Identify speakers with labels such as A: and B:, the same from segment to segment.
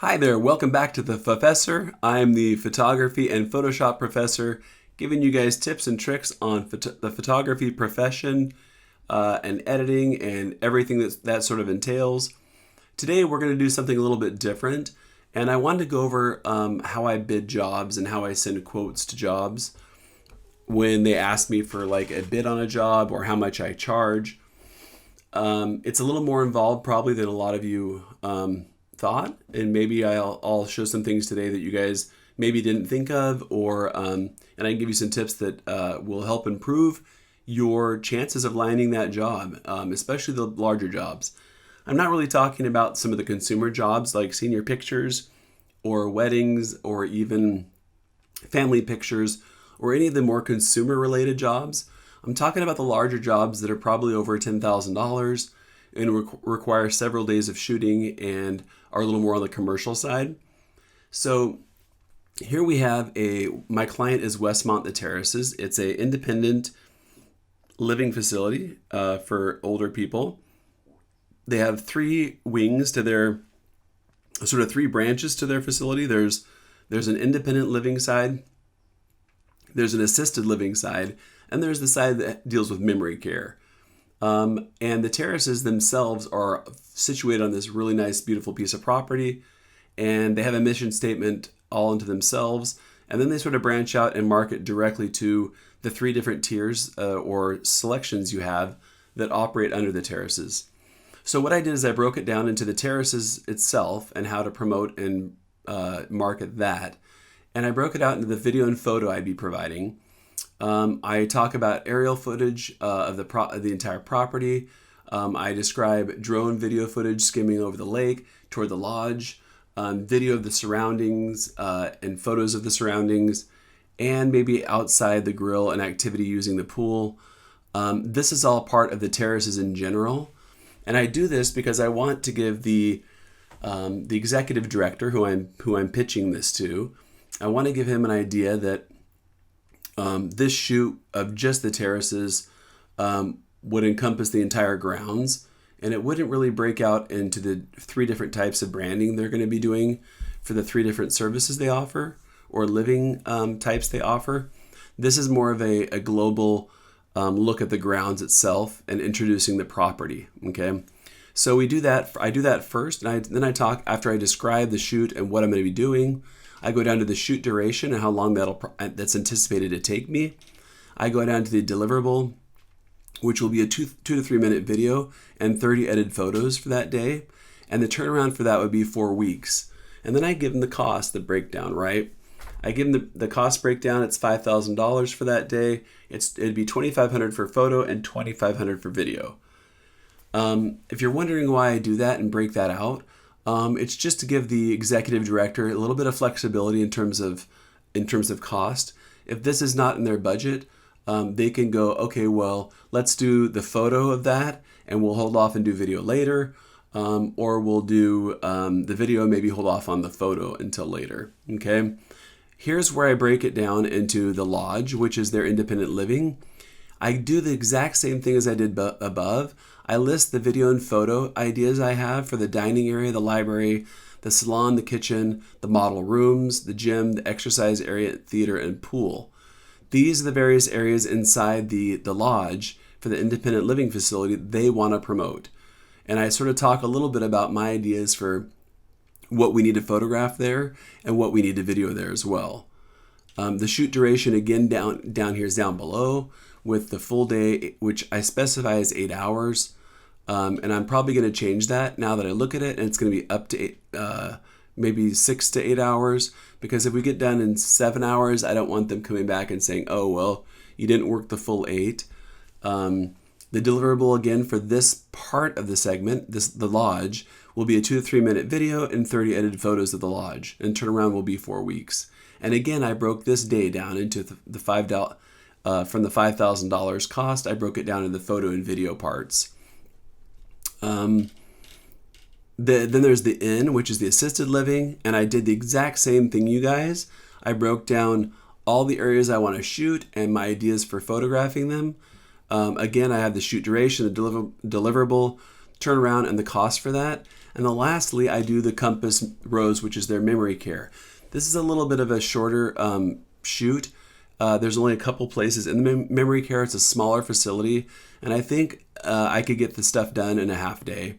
A: Hi there, welcome back to the Professor. I'm the photography and Photoshop professor, giving you guys tips and tricks on the photography profession and editing and everything that sort of entails. Today we're going to do something a little bit different, and I wanted to go over how I bid jobs and how I send quotes to jobs when they ask me for like a bid on a job or how much I charge. It's a little more involved probably than a lot of you thought, and maybe I'll show some things today that you guys maybe didn't think of, or and I can give you some tips that will help improve your chances of landing that job, especially the larger jobs. I'm not really talking about some of the consumer jobs like senior pictures or weddings or even family pictures or any of the more consumer related jobs. I'm talking about the larger jobs that are probably over $10,000 and require several days of shooting and are a little more on the commercial side. So here we have my client is Westmont The Terraces. It's an independent living facility for older people. They have three wings to their, sort of three branches to their facility. There's an independent living side, there's an assisted living side, and there's the side that deals with memory care. And the terraces themselves are situated on this really nice, beautiful piece of property, and they have a mission statement all into themselves. And then they sort of branch out and market directly to the three different tiers or selections you have that operate under the terraces. So what I did is I broke it down into the terraces itself and how to promote and market that. And I broke it out into the video and photo I'd be providing. I talk about aerial footage of the entire property. I describe drone video footage skimming over the lake toward the lodge, video of the surroundings and photos of the surroundings, and maybe outside the grill and activity using the pool. This is all part of the terraces in general. And I do this because I want to give the executive director who I'm pitching this to, I want to give him an idea that this shoot of just the terraces would encompass the entire grounds, and it wouldn't really break out into the three different types of branding they're going to be doing for the three different services they offer or living types they offer. This is more of a global look at the grounds itself and introducing the property. Okay, so we do that. I do that first, and then I talk after I describe the shoot and what I'm going to be doing. I go down to the shoot duration and how long that's anticipated to take me. I go down to the deliverable, which will be a 2 to 3 minute video and 30 edited photos for that day. And the turnaround for that would be 4 weeks. And then I give them the cost, the breakdown, right? I give them the cost breakdown. It's $5,000 for that day. It'd be $2,500 for photo and $2,500 for video. If you're wondering why I do that and break that out, it's just to give the executive director a little bit of flexibility in terms of cost. If this is not in their budget, they can go, okay, well, let's do the photo of that, and we'll hold off and do video later, or we'll do the video, maybe hold off on the photo until later. Okay, here's where I break it down into the lodge, which is their independent living. I do the exact same thing as I did above. I list the video and photo ideas I have for the dining area, the library, the salon, the kitchen, the model rooms, the gym, the exercise area, theater, and pool. These are the various areas inside the lodge for the independent living facility they want to promote. And I sort of talk a little bit about my ideas for what we need to photograph there and what we need to video there as well. The shoot duration, again, down here is down below with the full day, which I specify as 8 hours. And I'm probably going to change that now that I look at it, and it's going to be up to maybe 6 to 8 hours, because if we get done in 7 hours, I don't want them coming back and saying, oh, well, you didn't work the full 8. The deliverable, again, for this part of the segment, the lodge, will be a 2 to 3 minute video and 30 edited photos of the lodge, and turnaround will be 4 weeks. And again, I broke this day down into the $5, from the $5,000 cost, I broke it down into the photo and video parts. Then there's the inn, which is the assisted living, and I did the exact same thing, you guys. I broke down all the areas I want to shoot and my ideas for photographing them. Again, I have the shoot duration, the deliverable, turnaround, and the cost for that. And then lastly, I do the Compass Rose, which is their memory care. This is a little bit of a shorter shoot. There's only a couple places in the memory care. It's a smaller facility, and I think I could get the stuff done in a half day.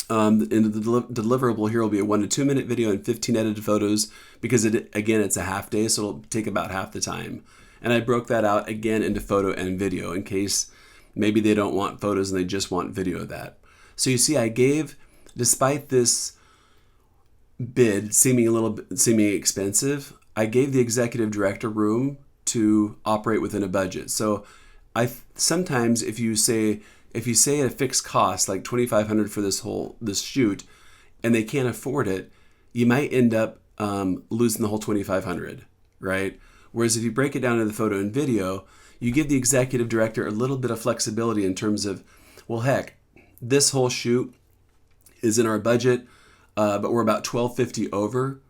A: In the deliverable here will be a 1 to 2 minute video and 15 edited photos, because it's a half day, so it'll take about half the time. And I broke that out again into photo and video in case maybe they don't want photos and they just want video of that. So you see, I gave, despite this bid seeming expensive, I gave the executive director room to operate within a budget. So sometimes if you say a fixed cost like $2,500 for this shoot, and they can't afford it, you might end up losing the whole $2,500, right? Whereas if you break it down into the photo and video, you give the executive director a little bit of flexibility in terms of, well, heck, this whole shoot is in our budget, but we're about $1,250 over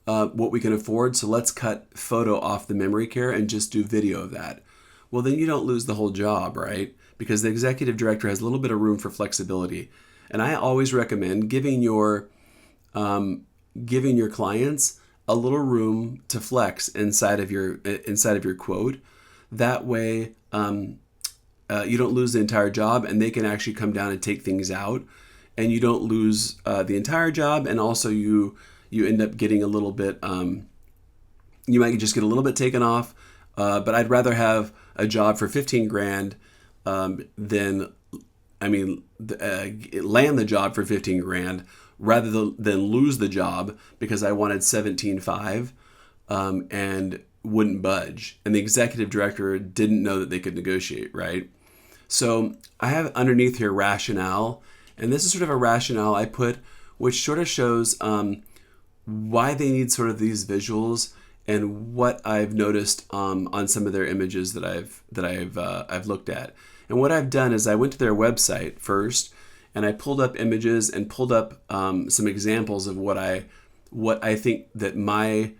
A: what we can afford, so let's cut photo off the memory care and just do video of that. Well, then you don't lose the whole job, right? Because the executive director has a little bit of room for flexibility. And I always recommend giving your clients a little room to flex inside of your quote. That way, you don't lose the entire job, and they can actually come down and take things out, and you don't lose the entire job. And also, you end up getting a little bit. You might just get a little bit taken off. But I'd rather have a job for $15,000 than land the job for $15,000 rather than lose the job because I wanted $17,500 and wouldn't budge. And the executive director didn't know that they could negotiate, right? So I have underneath here Rationale, and this is sort of a rationale I put, which sort of shows why they need sort of these visuals and what I've noticed on some of their images that I've looked at. And what I've done is I went to their website first, and I pulled up images and pulled up some examples of what I think that my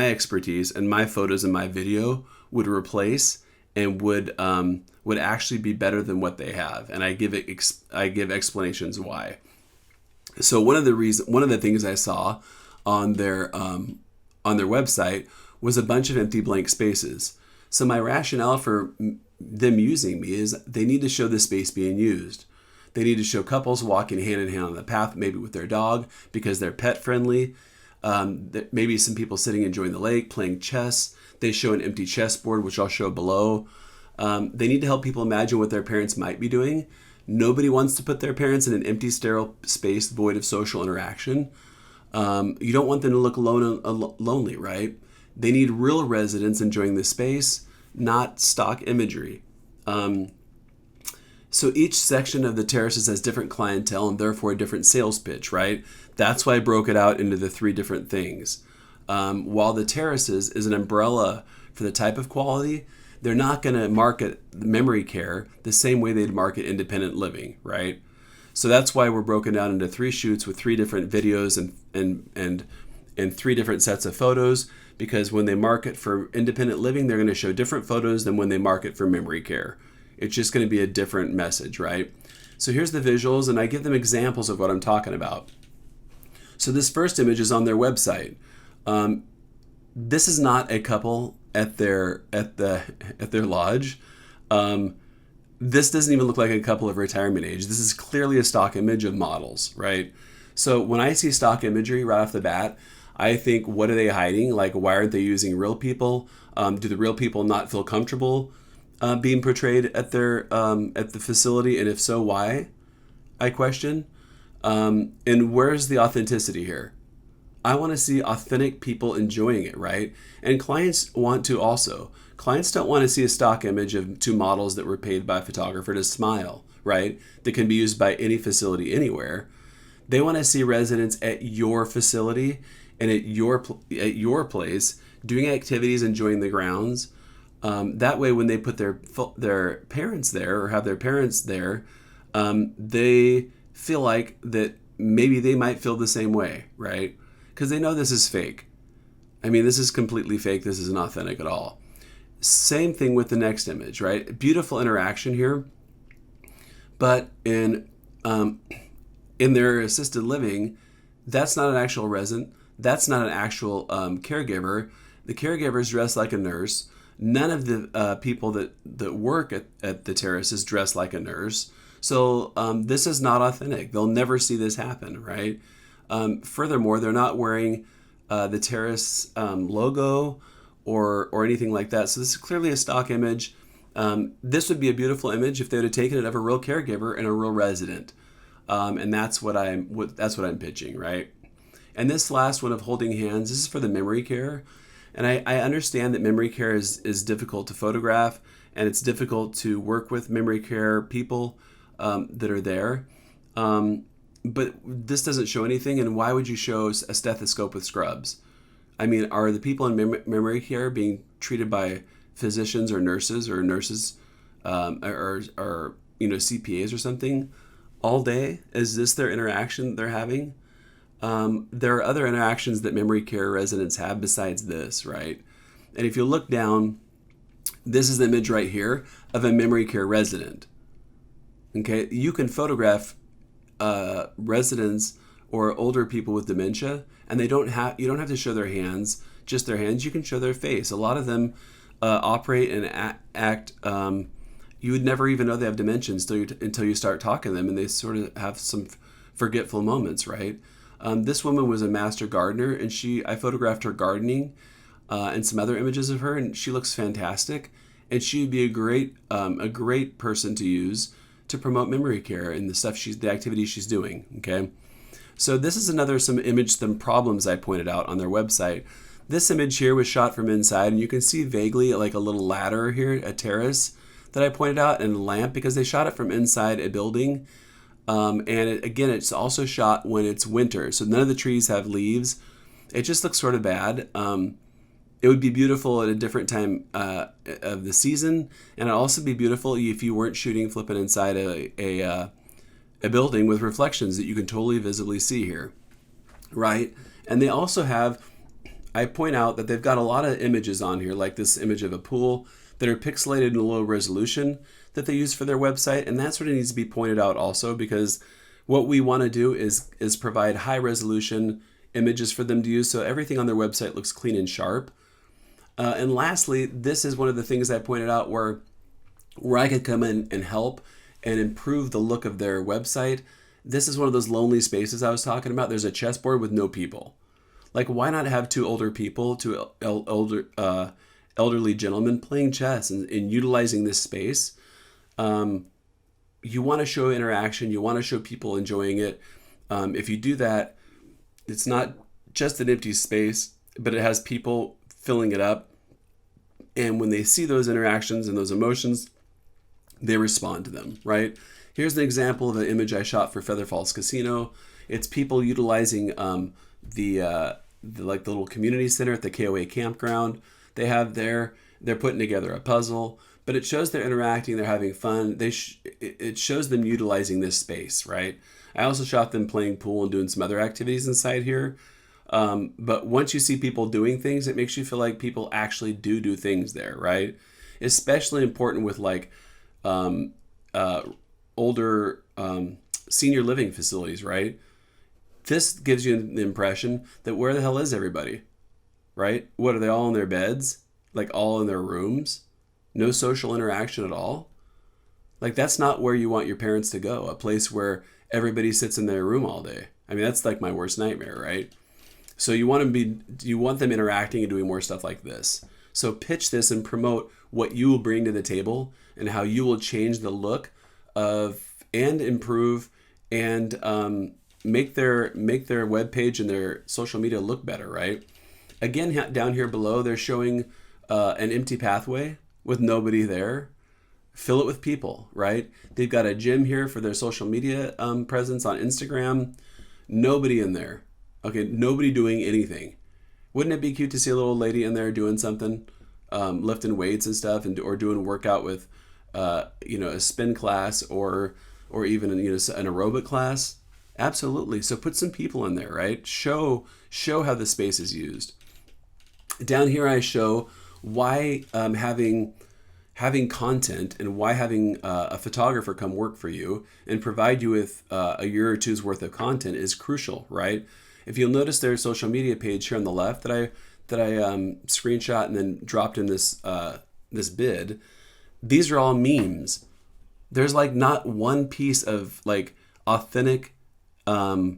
A: expertise and my photos and my video would replace and would actually be better than what they have. And I give explanations why. So one of the things I saw on their website was a bunch of empty blank spaces. So my rationale for them using me is they need to show the space being used. They need to show couples walking hand in hand on the path, maybe with their dog because they're pet friendly. Maybe some people sitting enjoying the lake, playing chess. They show an empty chessboard, which I'll show below. They need to help people imagine what their parents might be doing. Nobody wants to put their parents in an empty, sterile space void of social interaction. You don't want them to look lonely, right? They need real residents enjoying the space, not stock imagery. So each section of the terraces has different clientele and therefore a different sales pitch, right? That's why I broke it out into the three different things. While the terraces is an umbrella for the type of quality, they're not going to market memory care the same way they'd market independent living, right? So that's why we're broken down into 3 shoots with 3 different videos and 3 different sets of photos, because when they market for independent living, they're going to show different photos than when they market for memory care. It's just going to be a different message, right? So here's the visuals, and I give them examples of what I'm talking about. So this first image is on their website. This is not a couple at their lodge. This doesn't even look like a couple of retirement age. This is clearly a stock image of models, right? So when I see stock imagery right off the bat, I think, what are they hiding? Like, why aren't they using real people? Do the real people not feel comfortable being portrayed at the facility? And if so, why? I question. And where's the authenticity here? I want to see authentic people enjoying it, right? And clients want to also. Clients don't want to see a stock image of 2 models that were paid by a photographer to smile, right? That can be used by any facility anywhere. They want to see residents at your facility and at your place doing activities, enjoying the grounds. That way, when they put their parents there or have their parents there, they feel like that maybe they might feel the same way, right? Because they know this is fake. I mean, this is completely fake. This isn't authentic at all. Same thing with the next image, right? Beautiful interaction here, but in in their assisted living, that's not an actual resident. That's not an actual caregiver. The caregiver is dressed like a nurse. None of the people that work at the terrace is dressed like a nurse. So this is not authentic. They'll never see this happen, right? Furthermore, they're not wearing the terrace logo or anything like that. So this is clearly a stock image. This would be a beautiful image if they would have taken it of a real caregiver and a real resident. And that's what I'm pitching, right? And this last one of holding hands, this is for the memory care. And I understand that memory care is difficult to photograph, and it's difficult to work with memory care people that are there. But this doesn't show anything, and why would you show a stethoscope with scrubs? I mean, are the people in memory care being treated by physicians or nurses or CPAs or something all day? Is this their interaction they're having? There are other interactions that memory care residents have besides this, right? And if you look down, this is the image right here of a memory care resident. Okay, you can photograph residents or older people with dementia, and you don't have to show their hands, just their hands. You can show their face. A lot of them operate and act. You would never even know they have dementia until you start talking to them, and they sort of have some forgetful moments, right? This woman was a master gardener, and I photographed her gardening and some other images of her, and she looks fantastic. And she would be a great person to use to promote memory care and the activities she's doing. Okay, so this is some problems I pointed out on their website. This image here was shot from inside, and you can see vaguely like a little ladder here, a terrace that I pointed out, and a lamp, because they shot it from inside a building. It's also shot when it's winter, so none of the trees have leaves. It just looks sort of bad. It would be beautiful at a different time of the season, and it'd also be beautiful if you weren't flipping inside a building with reflections that you can totally visibly see here, right? And they also I point out that they've got a lot of images on here, like this image of a pool, that are pixelated in low resolution that they use for their website, and that sort of needs to be pointed out also, because what we want to do is provide high resolution images for them to use, so everything on their website looks clean and sharp. And lastly, this is one of the things I pointed out where I could come in and help and improve the look of their website. This is one of those lonely spaces I was talking about. There's a chessboard with no people. Like, why not have two elderly gentlemen playing chess and utilizing this space? You want to show interaction. You want to show people enjoying it. If you do that, it's not just an empty space, but it has people filling it up. And when they see those interactions and those emotions, they respond to them, right? Here's an example of an image I shot for Feather Falls Casino. It's people utilizing the little community center at the KOA campground. They're putting together a puzzle, but it shows they're interacting, they're having fun. It shows them utilizing this space, right? I also shot them playing pool and doing some other activities inside here. But once you see people doing things, it makes you feel like people actually do things there, right? Especially important with older senior living facilities, right? This gives you the impression that where the hell is everybody, right? What, are they all in their beds? Like all in their rooms? No social interaction at all? Like, that's not where you want your parents to go, a place where everybody sits in their room all day. I mean, that's like my worst nightmare, right? So you want them interacting and doing more stuff like this. So pitch this and promote what you will bring to the table and how you will change the look and improve and make their webpage and their social media look better, right? Again, down here below, they're showing an empty pathway with nobody there. Fill it with people, right? They've got a gym here for their social media presence on Instagram. Nobody in there. Okay, nobody doing anything. Wouldn't it be cute to see a little lady in there doing something, lifting weights and stuff, or doing a workout with, a spin class or even an aerobic class? Absolutely. So put some people in there, right? Show how the space is used. Down here, I show why having having content and why having a photographer come work for you and provide you with a year or two's worth of content is crucial, right? If you'll notice their social media page here on the left that I screenshot and then dropped in this bid, these are all memes. There's like not one piece of like authentic, well,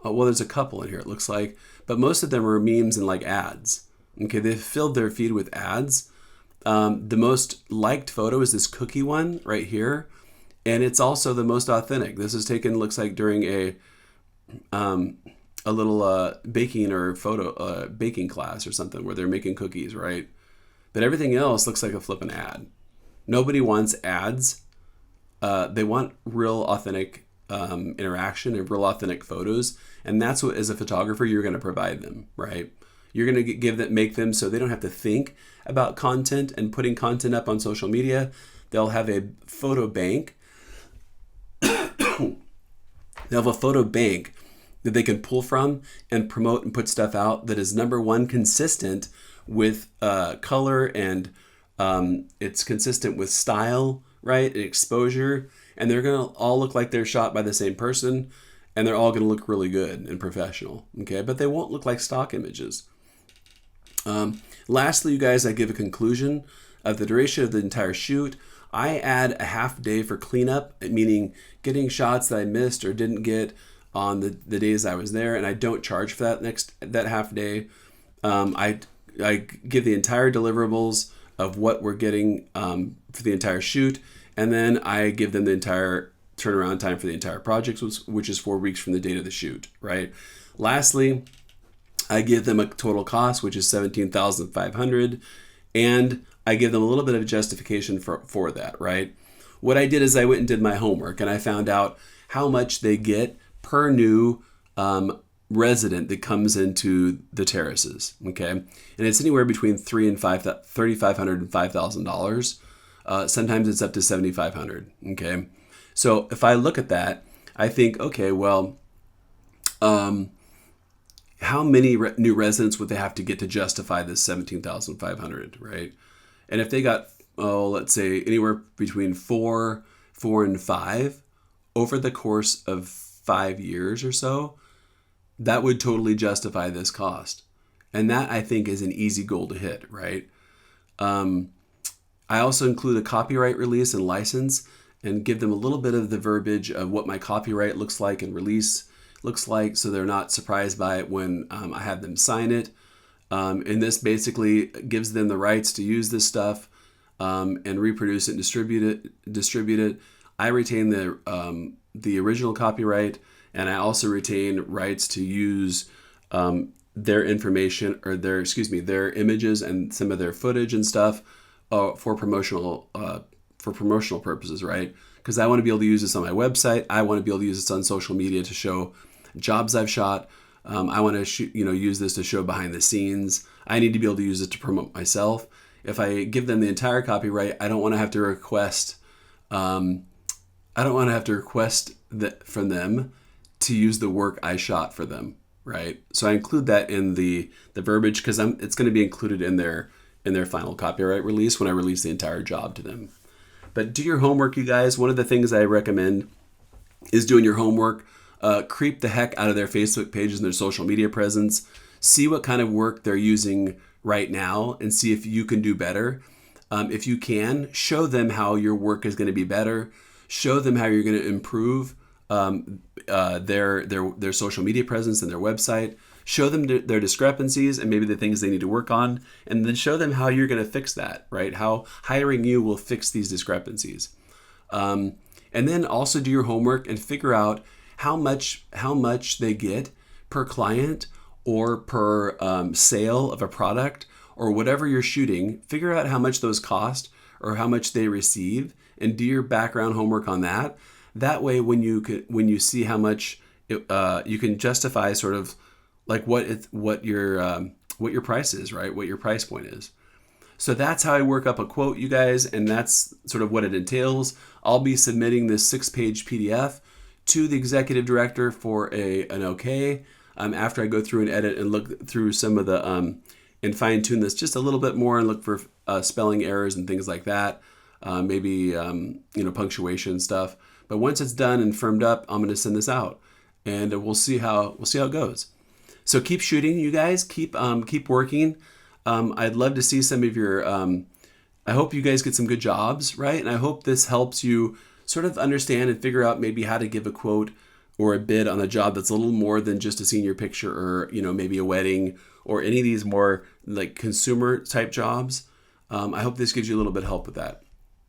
A: there's a couple in here, it looks like, but most of them are memes and like ads. Okay, they've filled their feed with ads. The most liked photo is this cookie one right here, and it's also the most authentic. This is taken, looks like, during a little baking or baking class or something where they're making cookies, right? But everything else looks like a flippin' ad. Nobody wants ads. They want real authentic interaction and real authentic photos, and that's what, as a photographer, you're going to provide them, right? You're going to make them so they don't have to think about content and putting content up on social media. They'll have a photo bank. They'll have a photo bank that they can pull from and promote and put stuff out that is, number one, consistent with color, and it's consistent with style, right? And exposure. And they're going to all look like they're shot by the same person, and they're all going to look really good and professional, okay? But they won't look like stock images. Lastly, you guys, I give a conclusion of the duration of the entire shoot. I add a half day for cleanup, meaning getting shots that I missed or didn't get on the days I was there, and I don't charge for that half day. I give the entire deliverables of what we're getting for the entire shoot, and then I give them the entire turnaround time for the entire project, which is 4 weeks from the date of the shoot, right? Lastly, I give them a total cost, which is $17,500, and I give them a little bit of justification for that, right? What I did is I went and did my homework, and I found out how much they get per new resident that comes into the terraces, okay? And it's anywhere between $3,500 and $5,000. Sometimes it's up to $7,500, okay? So if I look at that, I think, okay, well, how many new residents would they have to get to justify this $17,500, right? And if they got, let's say anywhere between four and five over the course of 5 years or so, that would totally justify this cost. And that, I think, is an easy goal to hit, right? I also include a copyright release and license and give them a little bit of the verbiage of what my copyright looks like and release looks like, so they're not surprised by it when I have them sign it. And this basically gives them the rights to use this stuff and reproduce it and distribute it. I retain the original copyright, and I also retain rights to use their information, or their images and some of their footage and stuff for promotional purposes, right? Because I want to be able to use this on my website. I want to be able to use this on social media to show jobs I've shot. I want to use this to show behind the scenes. I need to be able to use it to promote myself. If I give them the entire copyright, I don't want to have to request. From them to use the work I shot for them, right? So I include that in the verbiage because it's going to be included in their final copyright release when I release the entire job to them. But do your homework, you guys. One of the things I recommend is doing your homework. Creep the heck out of their Facebook pages and their social media presence. See what kind of work they're using right now and see if you can do better. If you can, show them how your work is going to be better. Show them how you're going to improve their social media presence and their website. Show them their discrepancies and maybe the things they need to work on, and then show them how you're going to fix that, right? How hiring you will fix these discrepancies. And then also do your homework and figure out how much they get per client or per sale of a product or whatever you're shooting. Figure out how much those cost or how much they receive, and do your background homework on that. That way, when you see how much you can justify sort of like what your price is, right? What your price point is. So that's how I work up a quote, you guys, and that's sort of what it entails. I'll be submitting this 6-page PDF to the executive director for an okay after I go through and edit and look through some of the and fine tune this just a little bit more and look for spelling errors and things like that, maybe punctuation stuff. But once it's done and firmed up, I'm going to send this out, and we'll see how it goes. So keep shooting, you guys. Keep working. I'd love to see some of your. I hope you guys get some good jobs, right? And I hope this helps you sort of understand and figure out maybe how to give a quote or a bid on a job that's a little more than just a senior picture, or maybe a wedding, or any of these more like consumer type jobs. I hope this gives you a little bit of help with that.